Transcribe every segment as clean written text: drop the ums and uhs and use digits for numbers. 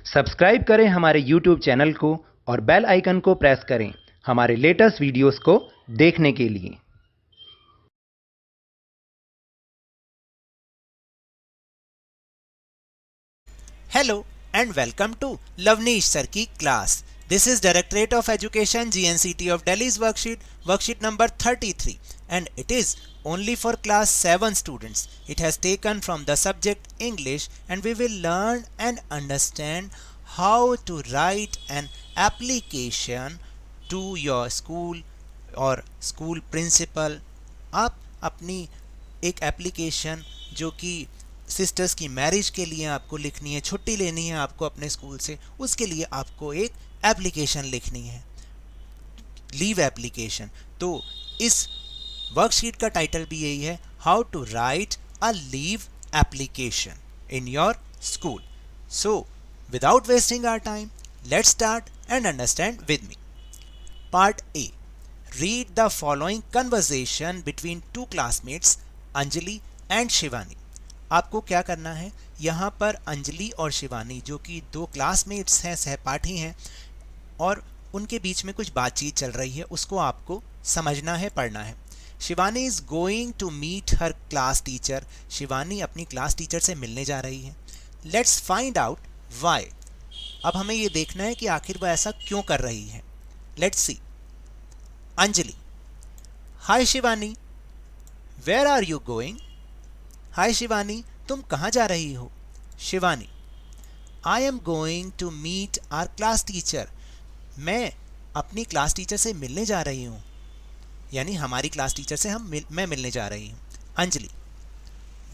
Subscribe करें हमारे YouTube channel को और बेल आइकन को प्रेस करें हमारे लेटेस्ट वीडियोस को देखने के लिए। Hello and welcome to Lavneesh Sir की class. This is Directorate of Education GNCT of Delhi's worksheet number 33 and it is only for class 7 students. It has taken from the subject English and we will learn and understand how to write an application to your school or school principal. आप अपनी एक application जो कि sisters की marriage के लिए आपको लिखनी है, छुट्टी लेनी है आपको अपने स्कूल से, उसके लिए आपको एक एप्लीकेशन लिखनी है, लीव एप्लीकेशन। तो इस वर्कशीट का टाइटल भी यही है, how to write a leave application in your school. So without wasting our time, let's start and understand with me. Part A, read the following conversation between two classmates Anjali and Shivani. आपको क्या करना है, यहाँ पर अंजलि और शिवानी जो कि दो क्लासमेट्स हैं, सहपाठी हैं, और उनके बीच में कुछ बातचीत चल रही है, उसको आपको समझना है, पढ़ना है। Shivani is going to meet her class teacher. Shivani अपनी क्लास टीचर से मिलने जा रही है। Let's find out why. अब हमें ये देखना है कि आखिर वह ऐसा क्यों कर रही है। Let's see. Anjali, hi Shivani, where are you going? Hi Shivani, तुम कहाँ जा रही हो? Shivani, I am going to meet our class teacher. मैं अपनी क्लास टीचर से मिलने जा रही हूँ, यानी हमारी क्लास टीचर से मैं मिलने जा रही हूँ। Anjali,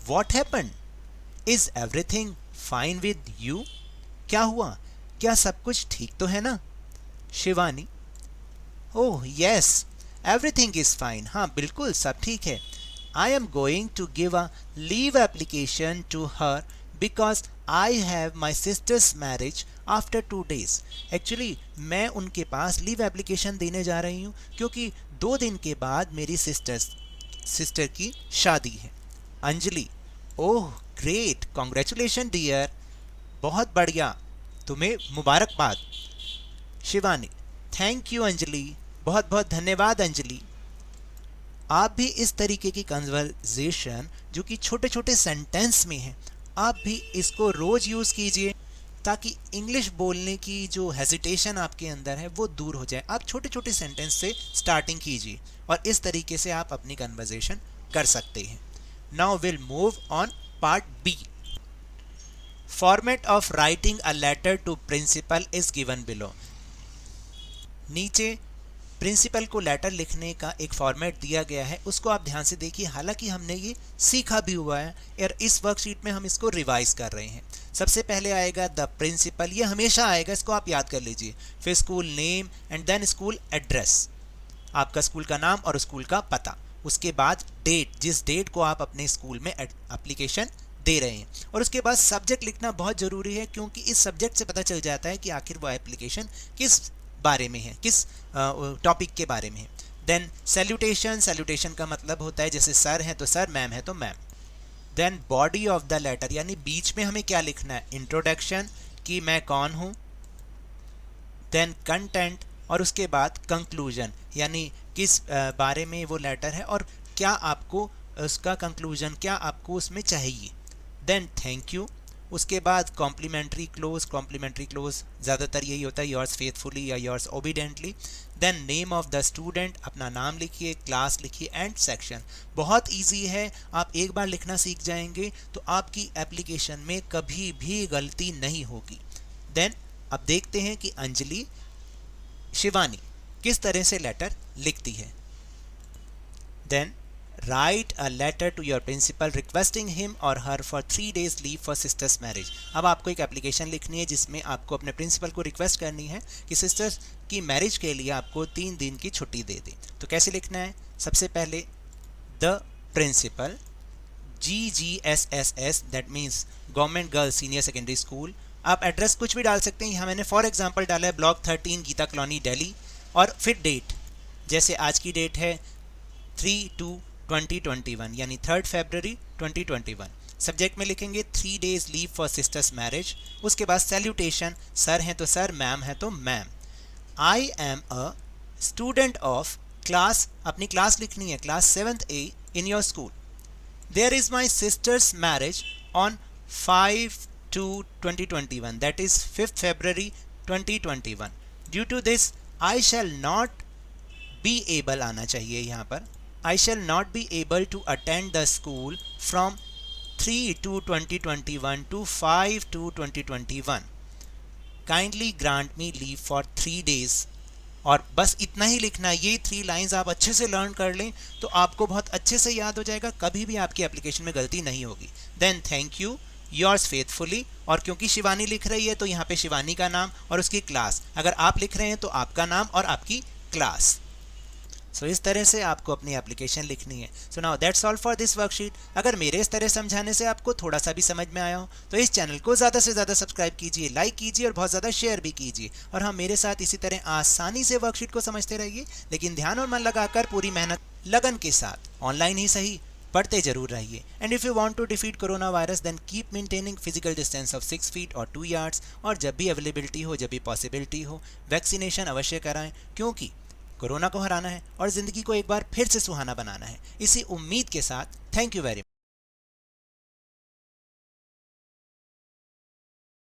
what happen? Is everything fine with you? क्या हुआ, क्या सब कुछ ठीक तो है ना? Shivani, oh yes, everything is fine. हाँ बिल्कुल, सब ठीक है। I am going to give a leave application to her because I have my sister's marriage after 2 days. Actually मैं उनके पास लीव एप्लीकेशन देने जा रही हूँ क्योंकि 2 दिन के बाद मेरी सिस्टर की शादी है। Anjali, oh great, congratulation dear, बहुत बढ़िया, तुम्हें मुबारकबाद। शिवानी, थैंक यू अंजलि, बहुत बहुत धन्यवाद अंजलि। आप भी इस तरीके की कन्वर्सेशन जो कि छोटे छोटे सेंटेंस में है, आप भी इसको रोज़ यूज़ कीजिए ताकि इंग्लिश बोलने की जो हेजिटेशन आपके अंदर है वो दूर हो जाए। आप छोटे छोटे सेंटेंस से स्टार्टिंग कीजिए और इस तरीके से आप अपनी कन्वर्सेशन कर सकते हैं। Now will move on part B. Format of writing a letter to principal is given below. नीचे प्रिंसिपल को लेटर लिखने का एक फॉर्मेट दिया गया है, उसको आप ध्यान से देखिए। हालांकि हमने ये सीखा भी हुआ है और इस वर्कशीट में हम इसको रिवाइज कर रहे हैं। सबसे पहले आएगा द प्रिंसिपल, ये हमेशा आएगा, इसको आप याद कर लीजिए। फिर school name and then school address, आपका स्कूल का नाम और स्कूल का पता। उसके बाद डेट, जिस डेट को आप अपने स्कूल में एप्लीकेशन दे रहे हैं, और उसके बाद सब्जेक्ट लिखना बहुत ज़रूरी है क्योंकि इस सब्जेक्ट से पता चल जाता है कि आखिर वो एप्लीकेशन किस बारे में है, किस टॉपिक के बारे में है। देन सैल्यूटेशन, सैल्यूटेशन का मतलब होता है जैसे सर है तो सर, मैम है तो ma'am. Then body of the letter, यानी बीच में हमें क्या लिखना है, इंट्रोडक्शन कि मैं कौन हूँ। देन कंटेंट, और उसके बाद कंक्लूजन, यानी किस बारे में वो लेटर है और क्या आपको उसका कंक्लूजन, क्या आपको उसमें चाहिए। देन थैंक यू, उसके बाद कॉम्प्लीमेंट्री क्लोज, कॉम्प्लीमेंट्री क्लोज ज़्यादातर यही होता है, योर्स फेथफुली या yours obediently. Then name of the student, अपना नाम लिखिए, क्लास लिखिए एंड सेक्शन। बहुत इजी है, आप एक बार लिखना सीख जाएंगे तो आपकी एप्लीकेशन में कभी भी गलती नहीं होगी। देन अब देखते हैं कि अंजलि शिवानी किस तरह से लेटर लिखती है। Then write a letter to your principal requesting him or her for 3 days leave for sister's marriage। अब आपको एक एप्लीकेशन लिखनी है जिसमें आपको अपने प्रिंसिपल को रिक्वेस्ट करनी है कि सिस्टर्स की मैरिज के लिए आपको 3 दिन की छुट्टी दे दे। तो कैसे लिखना है, सबसे पहले the principal, GGSSS, that means government girls senior secondary school. आप एड्रेस कुछ भी डाल सकते हैं, यहाँ मैंने फॉर एग्जाम्पल डाला है ब्लॉक 13 गीता कॉलोनी दिल्ली, और फिर डेट, जैसे आज की डेट है 3/2/2021 यानी 3 फरवरी 2021। सब्जेक्ट में लिखेंगे 3 days leave for sisters marriage. उसके बाद सैल्यूटेशन, सर हैं तो सर, मैम है तो ma'am. I am a student of class, अपनी क्लास लिखनी है, class 7th A in your school. There is my sister's marriage on 5/2/2021, that is 5th February 2021. Due to this I shall not be able, आना चाहिए यहाँ पर, I shall not be able to attend the school from 3/2/2021 to 5/2/2021. Kindly grant me leave for 3 days. और बस इतना ही लिखना है। ये 3 लाइंस आप अच्छे से लर्न कर लें तो आपको बहुत अच्छे से याद हो जाएगा, कभी भी आपकी एप्लीकेशन में गलती नहीं होगी। Then thank you, yours faithfully, और क्योंकि शिवानी लिख रही है तो यहाँ पे शिवानी का नाम और उसकी क्लास, अगर आप लिख रहे हैं तो आपका नाम और आपकी क्लास। सो इस तरह से आपको अपनी एप्लीकेशन लिखनी है। So now that's all for this worksheet. अगर मेरे इस तरह समझाने से आपको थोड़ा सा भी समझ में आया हो तो इस चैनल को ज़्यादा से ज़्यादा सब्सक्राइब कीजिए, लाइक कीजिए और बहुत ज़्यादा शेयर भी कीजिए। और हाँ, मेरे साथ इसी तरह आसानी से वर्कशीट को समझते रहिए, लेकिन ध्यान और मन लगाकर, पूरी मेहनत लगन के साथ, ऑनलाइन ही सही, पढ़ते जरूर रहिए। And if you want to defeat corona virus then keep maintaining physical distance of 6 feet और 2 yards। और जब भी अवेलेबिलिटी हो, जब भी पॉसिबिलिटी हो, वैक्सीनेशन अवश्य कराएं, क्योंकि कोरोना को हराना है और ज़िंदगी को एक बार फिर से सुहाना बनाना है। इसी उम्मीद के साथ थैंक यू वेरी मच।